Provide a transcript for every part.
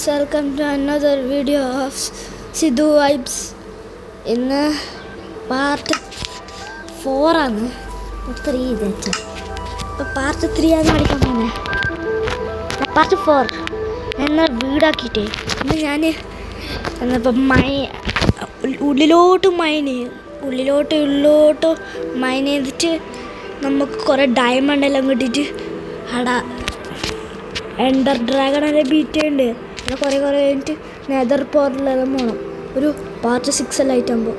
guys, welcome to another video of Sidhu Vibes. ഇന്ന് part 4 ആണ്. 3 ഇതെച്ച്. അപ്പോൾ പാർട്ട് 3 ആണ് പഠിക്കാൻ പോകുന്നത്. പാർട്ട് 4 എന്നാൽ വീടാക്കിയിട്ടേ ഇന്ന് ഞാൻ എന്നിപ്പം ഉള്ളിലോട്ട് മൈൻ ചെയ്തിട്ട് നമുക്ക് കുറേ ഡയമണ്ട് എല്ലാം കിട്ടിയിട്ട് അവിടെ എൻഡർ ഡ്രാഗണെ ബീറ്റ് ഉണ്ട്. അവിടെ കുറേ കഴിഞ്ഞിട്ട് നെതർ പോർട്ടലെല്ലാം പോകണം. ഒരു പാർട്ട് 6 എല്ലാം ആയിട്ടാകുമ്പോൾ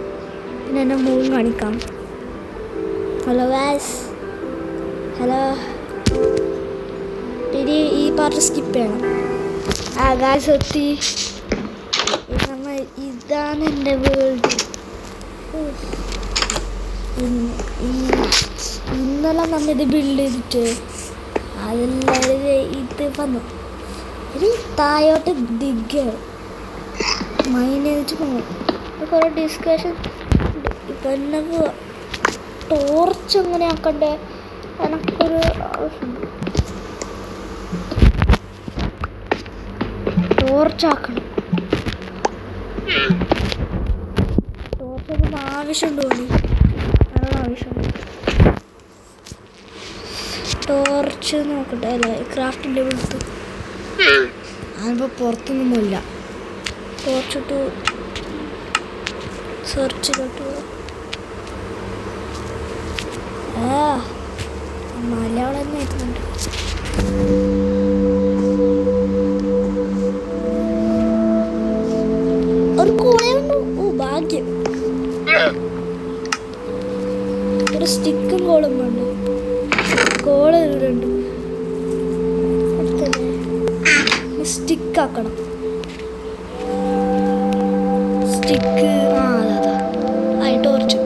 പിന്നെ എൻ്റെ മൂന്ന് കാണിക്കാം. Hello guys, hello. പിന്നെ ഈ പാർട്ട് സ്കിപ്പ് ചെയ്യണം. ഗായ്സ് എത്തി. ഇതാണ് എൻ്റെ വേൾഡ്. ഇന്നലെ നമ്മളിത് ബിൽഡ് ചെയ്തിട്ട് അതെല്ലാവരും ഇത് വന്നു. ഇനി താഴോട്ട് ദിഗ്ഗാണ് മൈൻ ചെയ്തിട്ട് പോകും. കുറേ ഡിസ്കഷൻ ഇപ്പം എന്നെ ടോർച്ച് എങ്ങനെ ആക്കണ്ടേ എനക്കൊരു ആവശ്യമുണ്ട്. ടോർച്ചാക്കണം. ടോർച്ചൊന്നും ആവശ്യമുണ്ടോ? നല്ല ആവശ്യമുണ്ട്. ടോർച്ച് നോക്കട്ടെ. അല്ലേ ക്രാഫ്റ്റിൻ്റെ വിളിച്ച് അതിപ്പോൾ പുറത്തൊന്നുമില്ല. ടോർച്ചിട്ട് സെർച്ച് ചെയ്തിട്ട് മലയാളം തന്നെ എത്തുന്നുണ്ട്. ഒരു കോളയുണ്ട്. ഓ ഭാഗ്യം. ഒരു സ്റ്റിക്കും കോളും ഉണ്ട്. കോള് ഇവിടുണ്ട്. അടുത്തല്ലേ സ്റ്റിക്കാക്കണം. സ്റ്റിക്ക് അതാ ആയി. Torch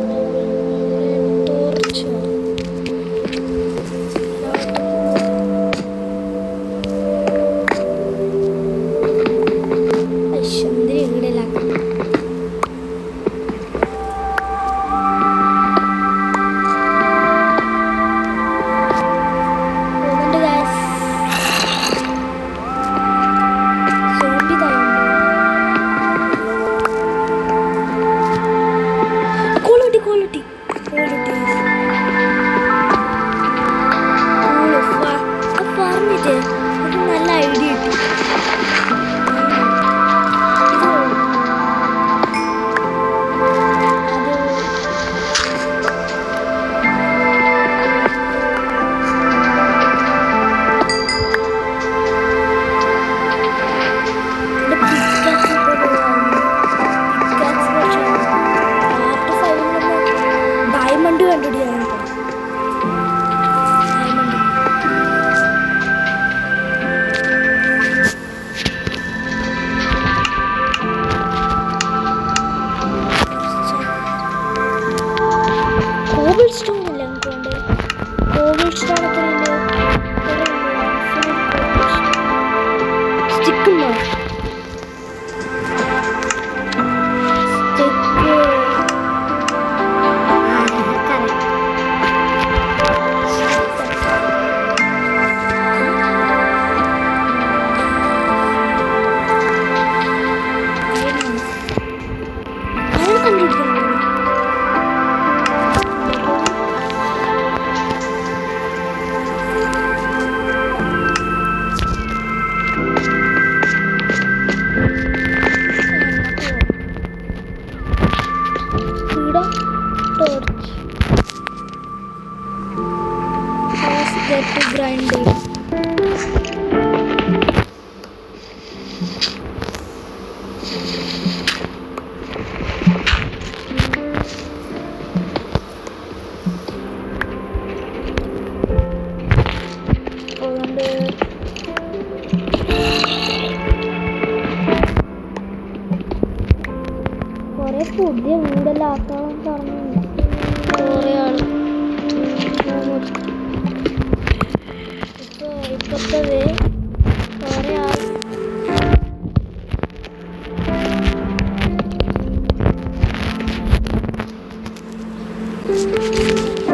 grinding. കുറേ പുതിയ വീടെല്ലാം ആക്കാൻ പറഞ്ഞു കുറേ ആൾ. ഇപ്പോഴത്തെ കുറേ ആൾ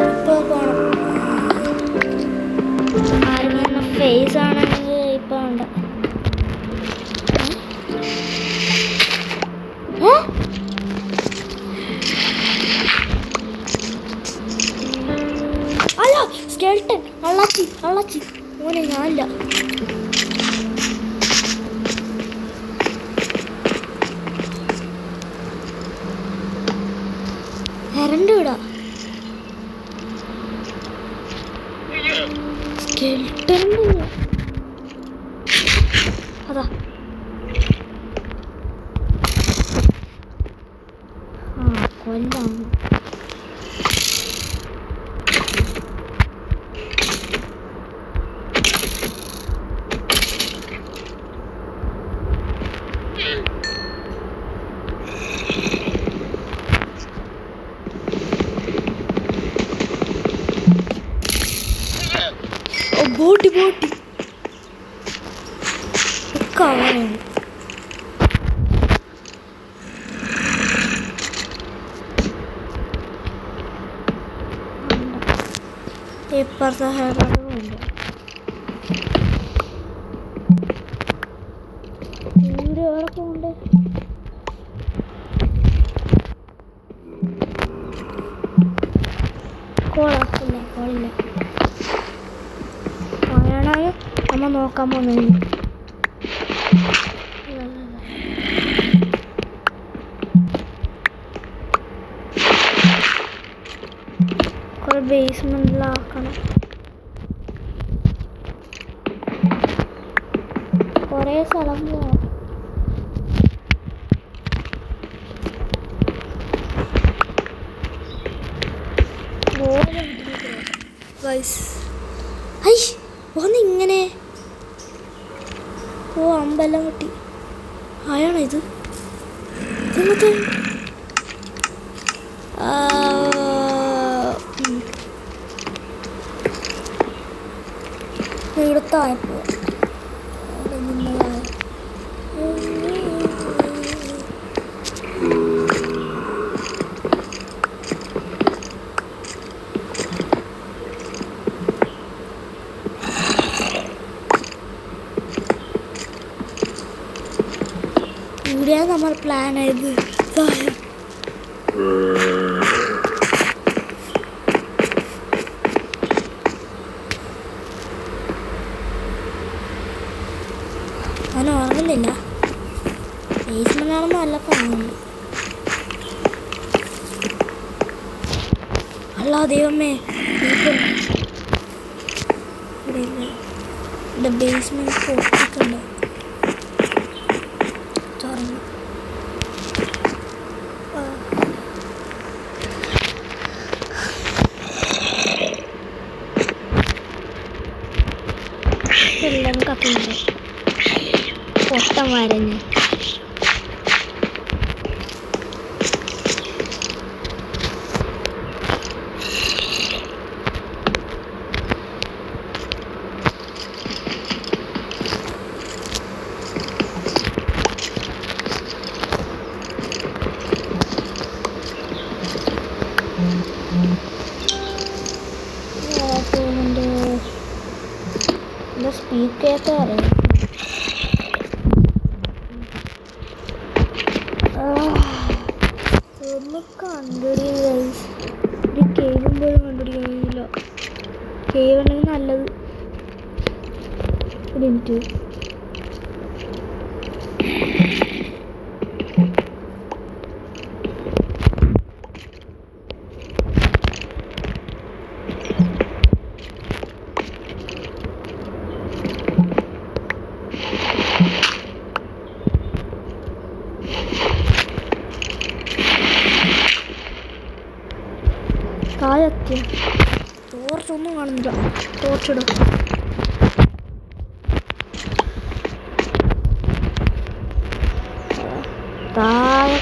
ഇപ്പോൾ പോകണം. ആരും ഫേസ് ആണെങ്കിൽ ഇപ്പോൾ ഉണ്ട്. അല്ല സ്കെൽട്ടൻ അള്ളാച്ചി അള്ളാച്ചി മോനെ ഞാനില്ല. കരണ്ട് വിടാ സ്കെൽട്ടൻ അതാ കൊല്ലാണ്. ബോട്ടി ബോട്ടി കാണാൻ ഇപ്പുറത്തെ ഹെഡറുണ്ട്. ഇവിടെ എവിടെ പോണ്ട്? കോളില്ല കോളില്ല. കോളാണ് നമ്മൾ നോക്കാൻ പോകുന്നത്. കുറെ ബേസ്മെന്റിലാക്കണം. കുറേ സ്ഥലം പോവാം. ഒന്നിങ്ങനെ ഓ അമ്പെല്ലാം കിട്ടി. ആയാണോ ഇത്? ഇങ്ങനത്തെ ഇവിടുത്തെ ആയപ്പോ ഇവിടെയാണ് നമ്മൾ പ്ലാൻ ആയത്. ഞാൻ ഓർക്കുന്നില്ല. ബേസ്മെന്റാണെന്ന് നല്ല കാണുന്നുണ്ട്. അല്ല ദൈവമേ ഇവിടെ ബേസ്മെന്റ് പൊട്ടിട്ടുണ്ട്. തുറന്നു എല്ലാം കത്തുന്നുണ്ട്. പൊട്ടം വരഞ്ഞ് സ്പീക്കർ അറിയാം. ഒന്ന് കണ്ടുപിടിക്കാൻ ഒരു കേവും പോലും കണ്ടുപിടിക്കാൻ കഴിയില്ല. കേവ് ഉണ്ടെങ്കിൽ നല്ലത്. ഒരു മിനിറ്റ്. താഴെത്തിയ ടോർച്ചൊന്നും കാണുന്നില്ല. ടോർച്ചിടും. താഴെ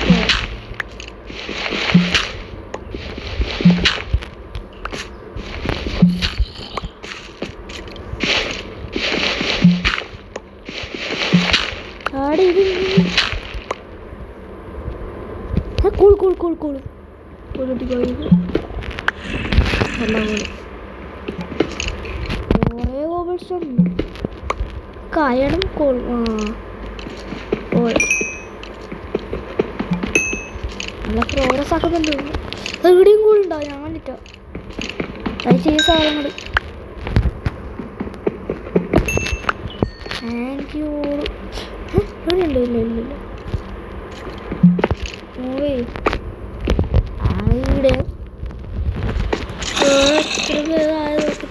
ആടെ ഇത് കൂൾ കൂൾ കൂൾ കൂൾ കൂടി എല്ലാം കൂടി കുറേ കോബിൾസ് ഉണ്ട്. കയറും നല്ല പ്രോഗ്രസ് ആക്കുന്നുണ്ട്. എവിടെയും കൂടെ ഉണ്ടാവും, ഞാൻ കണ്ടിട്ടോ. അത് ചെയ്ത സാധനങ്ങൾ. Thank you. ഇവിടെ ഉണ്ട്. ഇല്ല ഇവിടെ എത്ര പേരായത്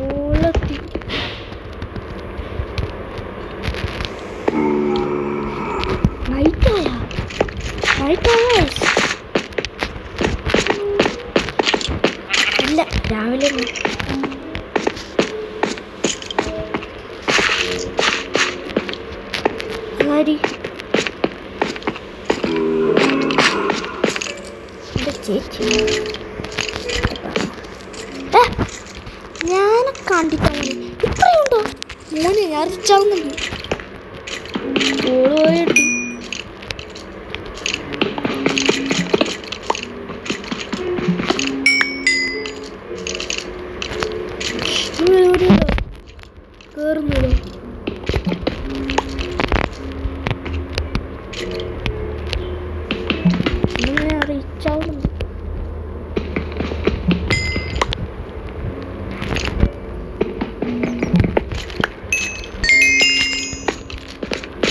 ഓളെത്തി. നൈറ്റായ ഇല്ല, രാവിലെ ചേച്ചി ഞാനെ കണ്ടിട്ടാണ്. ഇത്രയുണ്ടോ മോനെ? ഞാൻ റിച്ചാവുന്നുണ്ട്. ഓള് പോയിട്ട് കേറുന്നല്ലോ. റിച്ചാവുന്നുണ്ട്.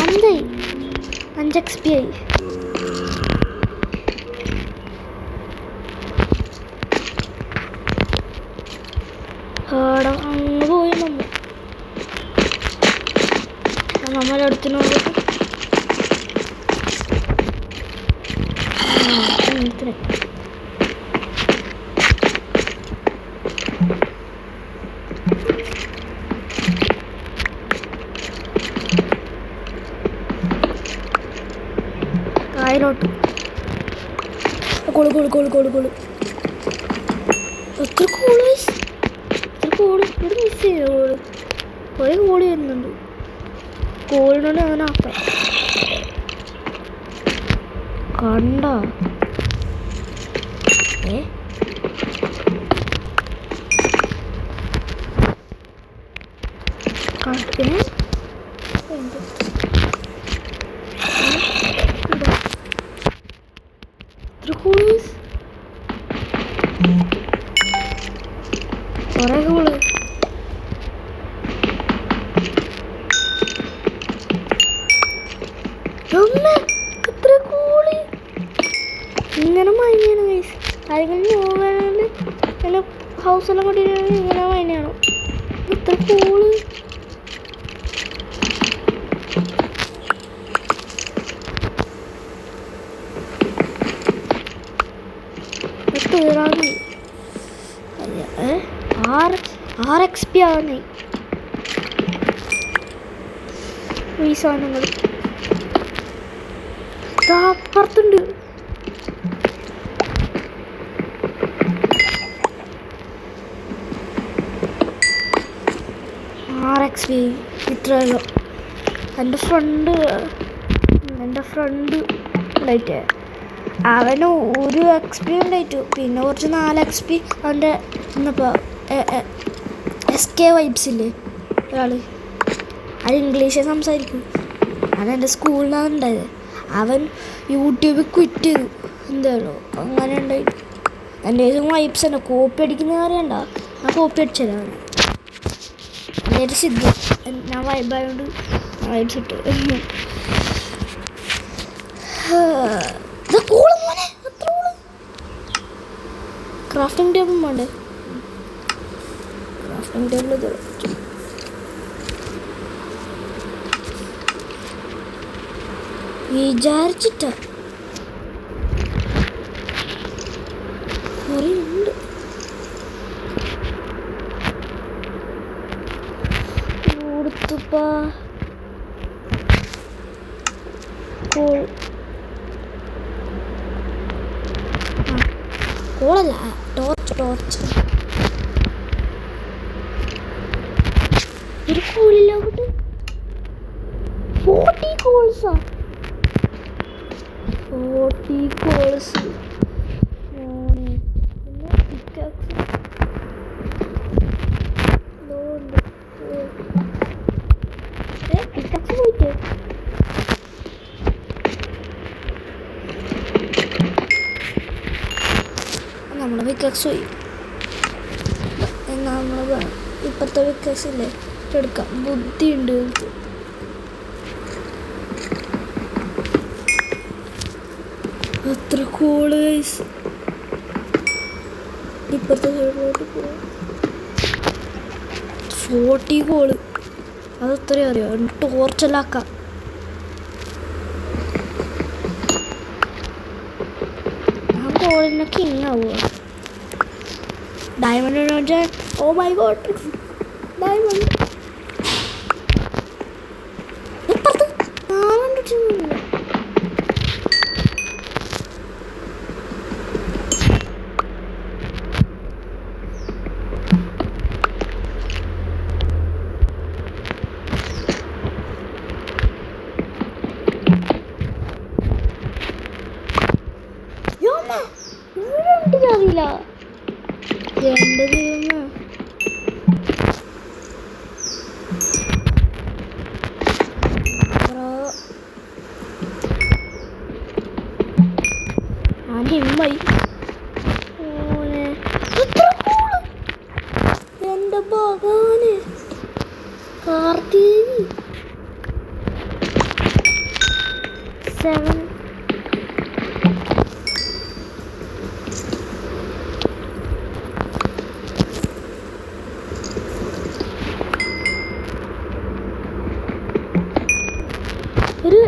എന്തായി? 5 XP ആയി. അങ്ങ് പോയി നമ്മളടുത്തിന് നോക്കിട്ട് കായലോട്ട് കോള് എത്ര കോള് ഇവിടെ മിസ് ചെയ്യോ? കുറേ കോള് വരുന്നുണ്ട്. കോളിനോട് അങ്ങനെ ആക്കാം. കണ്ട കുറേ കോള്. എത്ര കോള് ഇങ്ങനെ മൈനയാണ് ഗൈസ്. ആരെങ്കിലും നോക്കാനാണ് ഇങ്ങനെ ഹൗസെല്ലാം കൊണ്ടിരുന്നത് ഇങ്ങനെ മൈനയാണോ? എത്ര കോള്. തീരാണ് 6 XP ആവുന്നേ ഈ സാധനങ്ങൾ. അപ്പുറത്തുണ്ട്. XP ഇത്രയല്ലോ. എൻ്റെ ഫ്രണ്ട് ഉണ്ടായിട്ട് അവന് 1 XP ഉണ്ടായിട്ടു. പിന്നെ കുറച്ച് 4 XP അവൻ്റെ ഇന്നിപ്പോൾ SK വൈബ്സില്ലേ ഒരാൾ, അത് ഇംഗ്ലീഷ് സംസാരിക്കും. അതെൻ്റെ സ്കൂളിലാണ് ഉണ്ടായത്. അവൻ യൂട്യൂബിൽ ക്വിറ്റ് ചെയ്തു. എന്താണോ അങ്ങനെ ഉണ്ടായി. എൻ്റെ വൈബ്സ് തന്നെ കോപ്പി അടിക്കുന്ന അറിയണ്ട. ആ കോപ്പി അടിച്ചതാണ് എൻ്റെ സിദ്ധു. ഞാൻ വൈബായോണ്ട് വൈബ്സ് ഇട്ടു. ക്രാഫ്റ്റിംഗ് ടേബിൾ വേണ്ടേ? ക്രാഫ്റ്റിംഗ് ടേബിൾ വിചാരിച്ചിട്ടാ കുറേയുണ്ട്. കൊടുത്തുപ്പാ കോളല്ല, ടോർച്ച് ഒരു കോളില്ല. 40 കോൾസാ. 40 കോൾസ്. വിക്കക്സ് പോയി. എന്നാൽ നമ്മൾ ഇപ്പോഴത്തെ വിക്കക്സ് ഇല്ലേ എടുക്കാം. ബുദ്ധിയുണ്ട് എനിക്ക്. അത്ര കൂള് ഗൈസ്. ഇപ്പോഴത്തെ സൈഡിലോട്ട് പോവാം. 40 കോള് അതത്രയും അറിയാം. ടോർച്ചലാക്കാം. ആ കോളിനെ കിങ് ആവുക. Diamond. Oh my god diamond. ഇപ്പുറത്ത് 400 ടീമില്ല. അറിയില്ല എൻ്റെ ദൈവമേ. എൻ്റെ ഭഗവാന് കാർത്തിക് 7 ഒരു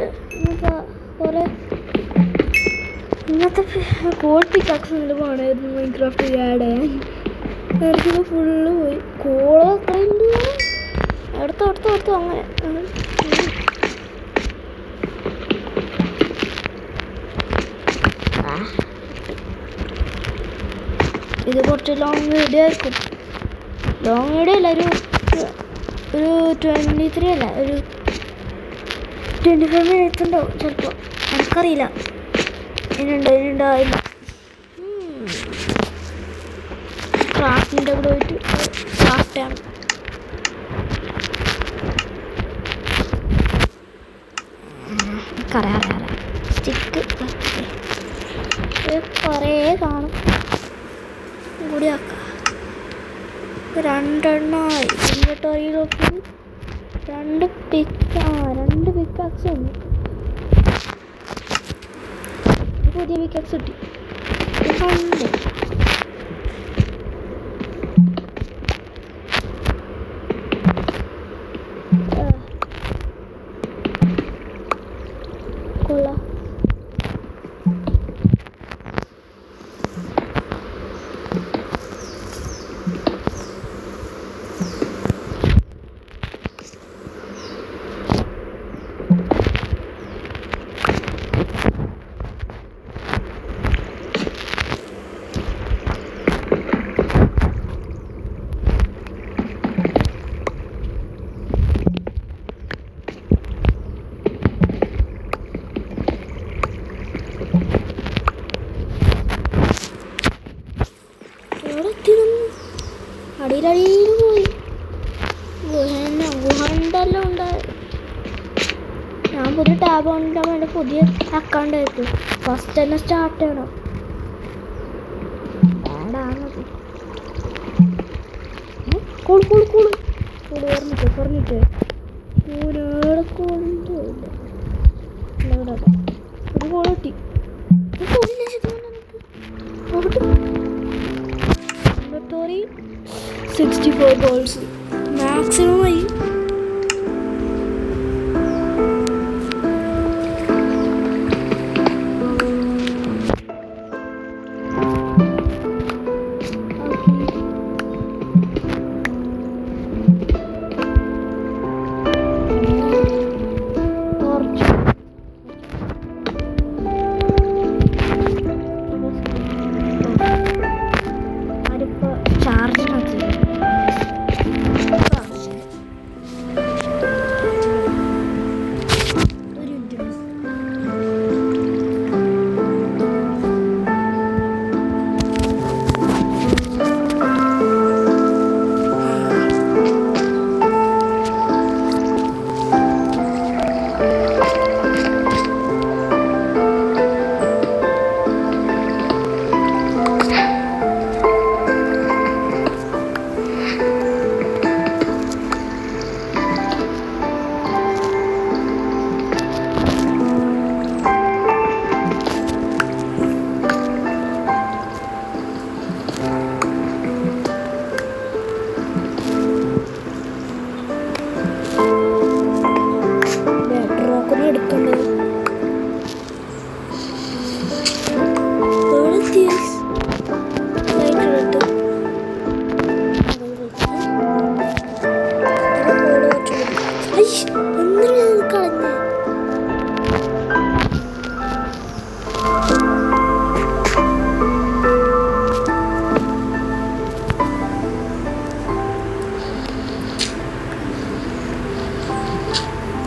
കുറേ ഇന്നത്തെ കോഡ് പിക്കാക്സ് പോകണമായിരുന്നു മൈൻക്രാഫ്റ്റ് ആഡ് ചെയ്യാൻ. നേരത്തെ ഫുള്ള് പോയി. കോള് അത്രയുണ്ട്. അടുത്ത് അങ്ങനെ ഇത് കുറച്ച് ലോങ് വീഡിയോ ആയിരിക്കും. ലോങ് വീഡിയോ അല്ല, ഒരു 23 അല്ല, ഒരു 25 മിനിറ്റ്സ് ഉണ്ടാവും ചിലപ്പോൾ. എനിക്കറിയില്ല. ഇതിനുണ്ടായില്ല. ക്രാഫ്റ്റിൻ്റെ കൂടെ പോയിട്ട് ക്രാഫ്റ്റാണ്. അറിയാം സ്റ്റിക്ക് കുറേ കാണും. കൂടി ആക്കാം. 2 എണ്ണമായി. ഇൻവെന്ററിയിൽ നോക്കി 2 പിക്കാക്സ് ഉണ്ട്. പുതിയ പിക്കാക്സ് കിട്ടി. കൊള്ളാം. അടിയിലടിയിൽ പോയി. ഗുഹണ്ടെല്ലാം ഉണ്ടായി. ഞാൻ പുതിയ ടാബ് കൊണ്ടിട്ടാൻ വേണ്ടി പുതിയ അക്കൗണ്ട് ആയിരുന്നു. ഫസ്റ്റ് തന്നെ സ്റ്റാർട്ട് ചെയ്യണം. വേണ്ടാന്നത് പറഞ്ഞിട്ട് ഒരാളെ കൊണ്ടില്ല. ഒരു കോൾ കിട്ടി. 64 ഗോൾസ് മാക്സിമം ആയി.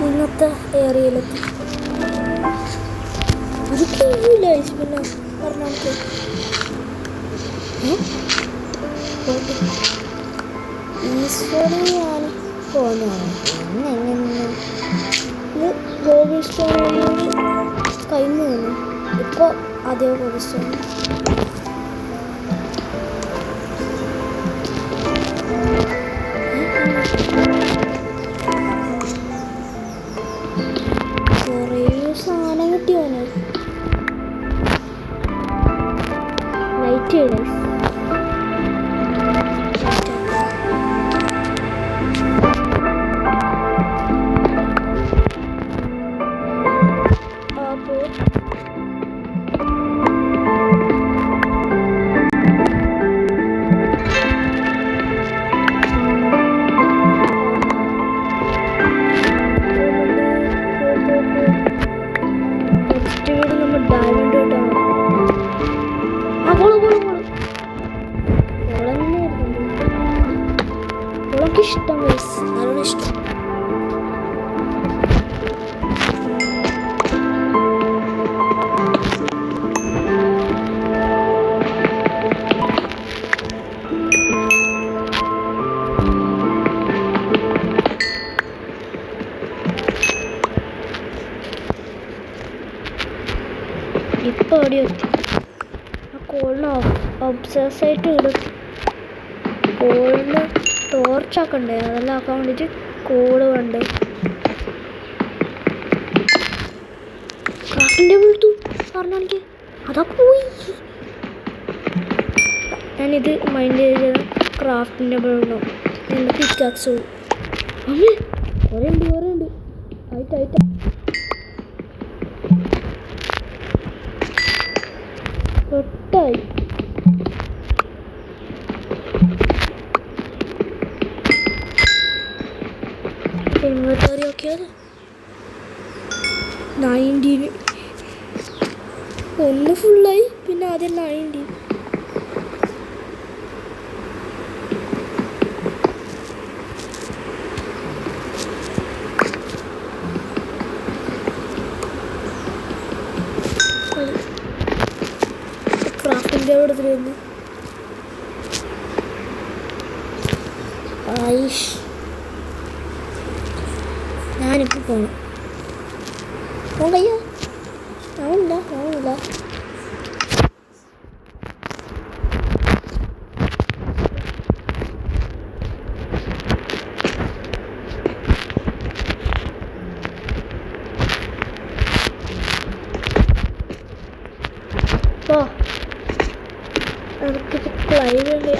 ഇന്നത്തെ ഏരിയയിലെത്തി. ഒരു കഴിയില്ല പിന്നെ പറഞ്ഞാൽ ഈശ്വരയാണ് പോകുന്നതാണ്. ഇത് ഗോകുൽ സ്റ്റോൺ ഏരിയയിൽ കഴിഞ്ഞു തോന്നുന്നു. ഇപ്പോൾ അതേ ഗോകുൽ സ്റ്റോൺ കുറേ സാധനം കിട്ടിയോനെ. ലൈറ്റ് ചെയ്തേ ഇഷ്ടം നല്ലോണം ഇഷ്ടം. ഇപ്പൊ അവിടെ എത്തി. ആ കോളിന് ഒബ്സസ് ആയിട്ട് ഇടത്തി. കോളിന് ടോർച്ചാക്കണ്ടേ, അതെല്ലാം ആക്കാൻ വേണ്ടിയിട്ട് കോള് വേണ്ടേ. ക്രാഫ്റ്റിൻ്റെ വിളിച്ചു പറഞ്ഞാൽ അതാ പോയി. ഞാനിത് മൈൻഡ് ചെയ്ത് ക്രാഫ്റ്റിൻ്റെ വേണം. എൻ്റെ പിക്കാക്സ് അമ്മേ കുറേ ഉണ്ട് ആയിട്ടാ ഒട്ടായി. ഇൻവെർട്ടറി നോക്കിയാൽ 90 ഒന്ന് ഫുള്ളായി. പിന്നെ ആദ്യം 90. ക്രാഫ്റ്റിൻ്റെ അവിടെ വരുന്നു. ആയിഷ് ഞാനിപ്പോൾ പോകണം. പോകയ്യ ആവില്ല. പോ എനിക്കിപ്പോൾ ക്ലൈവ് ഉണ്ട്.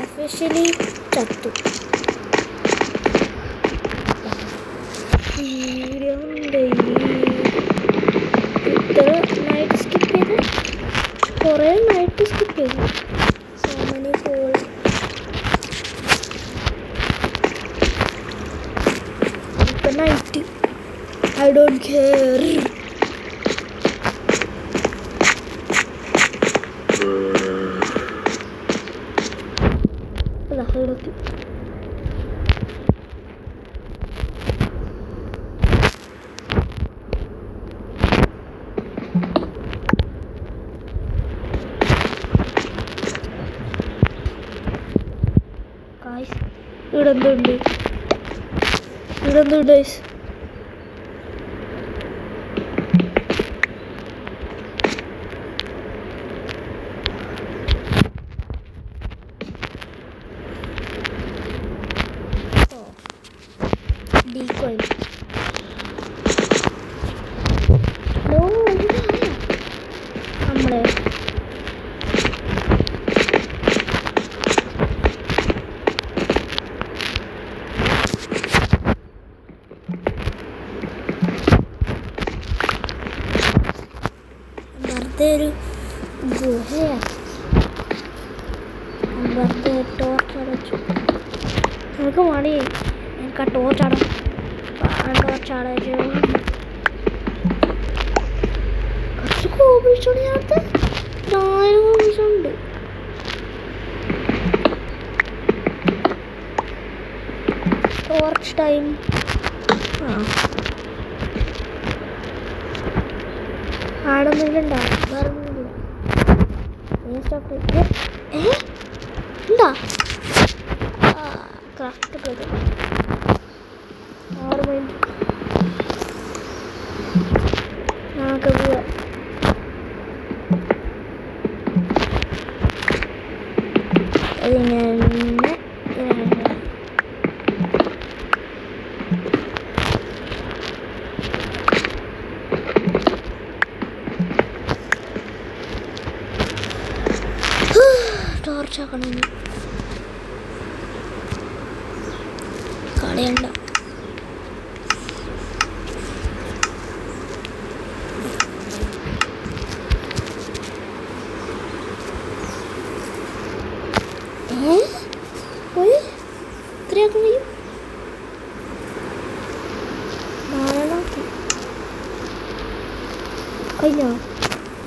officially ചത്തു. ഇത്ര നൈറ്റ് സ്കിപ്പ് ചെയ്ത് കുറേ നൈറ്റ് സ്കിപ്പ് ചെയ്തു. So many call. ഇപ്പം നൈറ്റ് ഐ ഡോണ്ട് കെയർ. ഇവിടെത്തി. ഇവിടെന്തുണ്ട് ഗൈസ്? ഇതൊരു ഗുഹയാണ്. വെറുതെ ടോർച്ച് അടച്ചു. നമുക്ക് മണി എനിക്ക് ആ ടോർച്ച് അടച്ചു. കുറച്ച് കോപിച്ചോണ്ട് ഞാനത് കോപിച്ചുണ്ട്. Torch time. ആടൊന്നുമില്ല, വേറെ ഒന്നുമില്ല. എന്താ ക്രാഫ്റ്റ് ചെയ്ത് 6 മിനിറ്റ് ഞങ്ങൾക്ക് പോവാം. ടോർച്ചാക്കണം കളയണ്ട. ഇത്രയാക്കാൻ കഴിയും?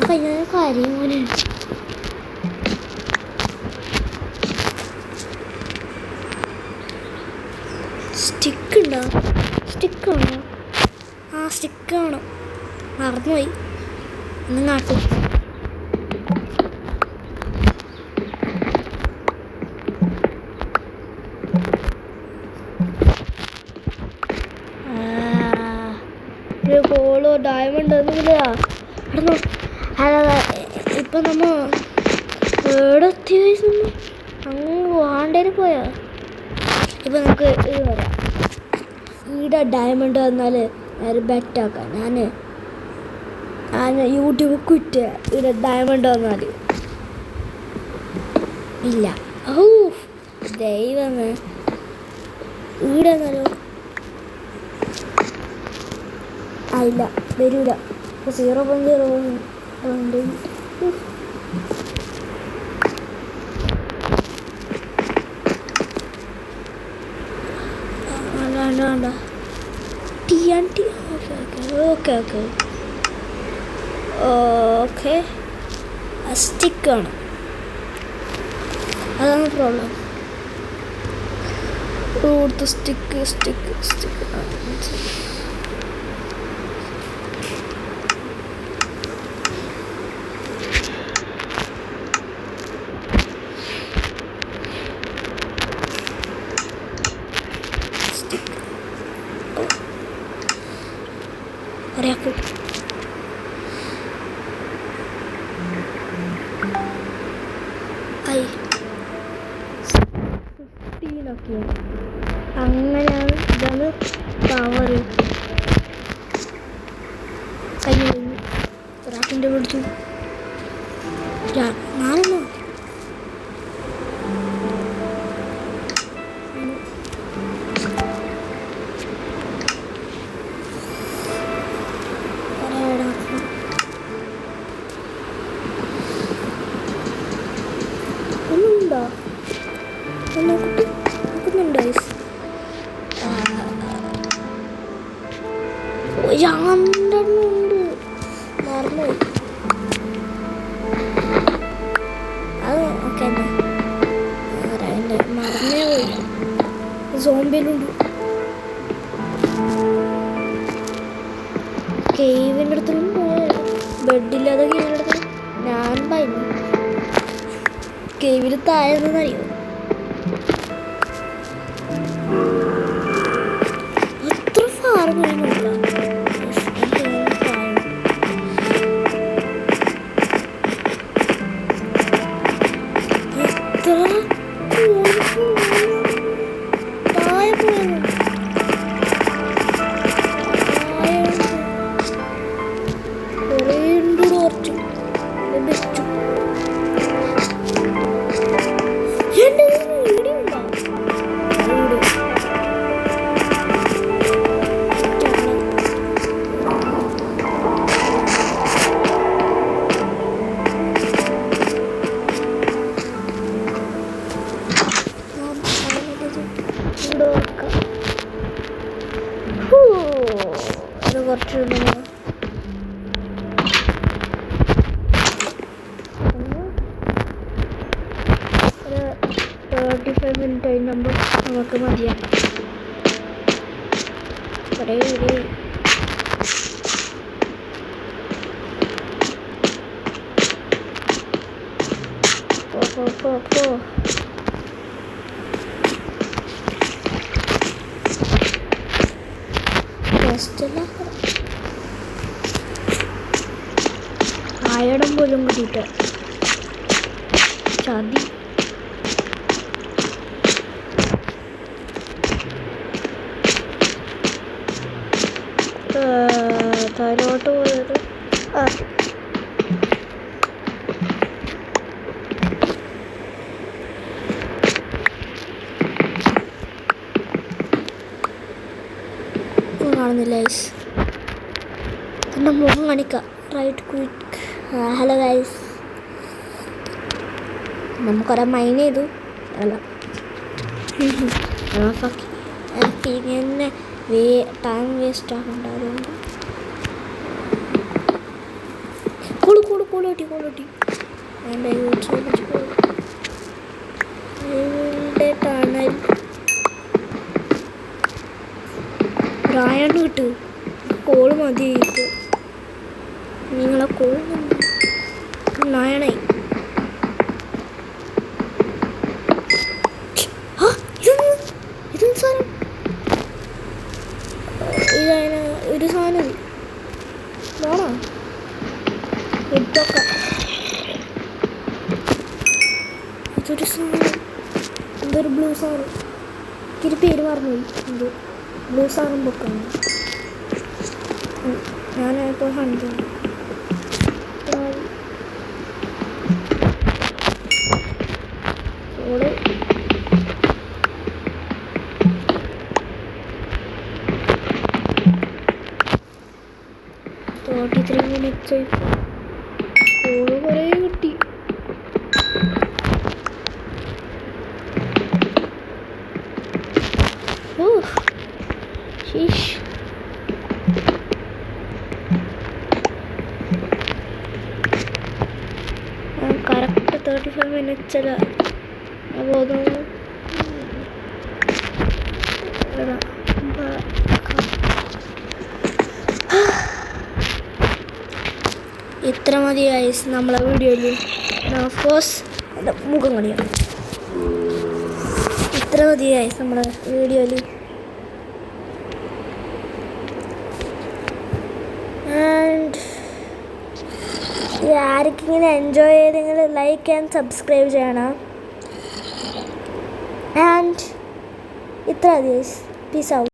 കഴിഞ്ഞ കാര്യം പോലെ സ്റ്റിക്കുണ്ടോ? സ്റ്റിക്കാണോ? ആ സ്റ്റിക്കാണോ? മറന്നുപോയി. ഒന്ന് നാട്ടു. ഒരു ഗോളോ ഡയമണ്ട് ഒന്നുമില്ല. ഇപ്പം നമ്മ എവിടെ എത്തി? അങ്ങ് വാണ്ടേര് പോയാ. ഇപ്പം നമുക്ക് ഇത് വരാം. ഈടെ ഡയമണ്ട് വന്നാൽ ഞാൻ ബെറ്റാക്കാം. ഞാൻ യൂട്യൂബ് കുറ്റ ഇവിടെ ഡയമണ്ട് വന്നാൽ ഇല്ല. ഓ ദൈവമേ, ഈടെ വന്നാലോ? ഇല്ല, വരൂല. 0.01 വേണ്ട. TNT. ഓക്കെ സ്റ്റിക്കാണ്, അതാണ് പ്രോബ്ലം. സ്റ്റിക്ക് പറയാക്കൂ. അങ്ങനെയാണ് ഇതാണ് പവർ. കഴിഞ്ഞു റാക്കിൻ്റെ പിടിച്ചു. ഞാനെന്നോ ഒന്നുണ്ടോ? നോക്കുന്നുണ്ട്. രണ്ടെണ്ണമുണ്ട്, മറന്നുപോയി. അത് ഓക്കെ മറന്നേ പോയി. സോംബിയിലുണ്ട്. കേവിൻ്റെ അടുത്തും ബെഡില്ലാതെ കേവിൻ്റെ അടുത്ത് ഞാൻ ഭയന്നു. കേവിൽ താഴെന്നറിയോ? അത്ര ഫാർ പോയില്ല. 35 മിനിറ്റ് കഴിയുമ്പോൾ നമുക്ക് മതിയാക്കാം. കുറേ ആയിടം പോലും കിട്ടിയിട്ട് ചതി. താഴോട്ട് പോയത് കാണുന്നില്ല. എൻ്റെ മുഖം കാണിക്കാം. Right quick. ഹലോ ഗൈസ്, നമുക്കൊരെ മൈൻ ചെയ്തു. അല്ല ഇങ്ങനെ ടൈം വേസ്റ്റ് ആക്കണ്ട. അതുകൊണ്ട് കൂടി ടണൽ പ്രായാണ് കിട്ടു. കോള് മതി. നിങ്ങളെ കോൾ നായണായി. ഇതൊന്നും സാധനം ഇതാണ്. ഒരു സാധനം വേണോ ഇതൊക്കെ? ഇതൊരു സാധനം, എന്തൊരു ബ്ലൂ സാധനം. എനിക്കൊരു പേര് പറഞ്ഞു. എന്ത് ബ്ലൂ സാധനം പൊക്കണം. ഞാനിപ്പോൾ ഹണ്ട് ഓള് 33 മിനിറ്റ്സ്. ഓള് കുറേ കിട്ടി. കറക്റ്റ് 35 മിനിറ്റ്സ് അല്ല. അപ്പോൾ ഇത്ര മതി ഗൈസ് നമ്മളെ വീഡിയോയിൽ. ഓഫ്കോഴ്സ് എൻ്റെ മുഖം കണിയാണ്. ഇത്ര മതി ഗൈസ് നമ്മളെ വീഡിയോയിൽ. ആൻഡ് ആർക്കിങ്ങനെ എൻജോയ് ചെയ്തെങ്കിൽ ലൈക്ക് ആൻഡ് സബ്സ്ക്രൈബ് ചെയ്യണം. ആൻഡ് ഇത്ര മതി ഗൈസ്. Peace out.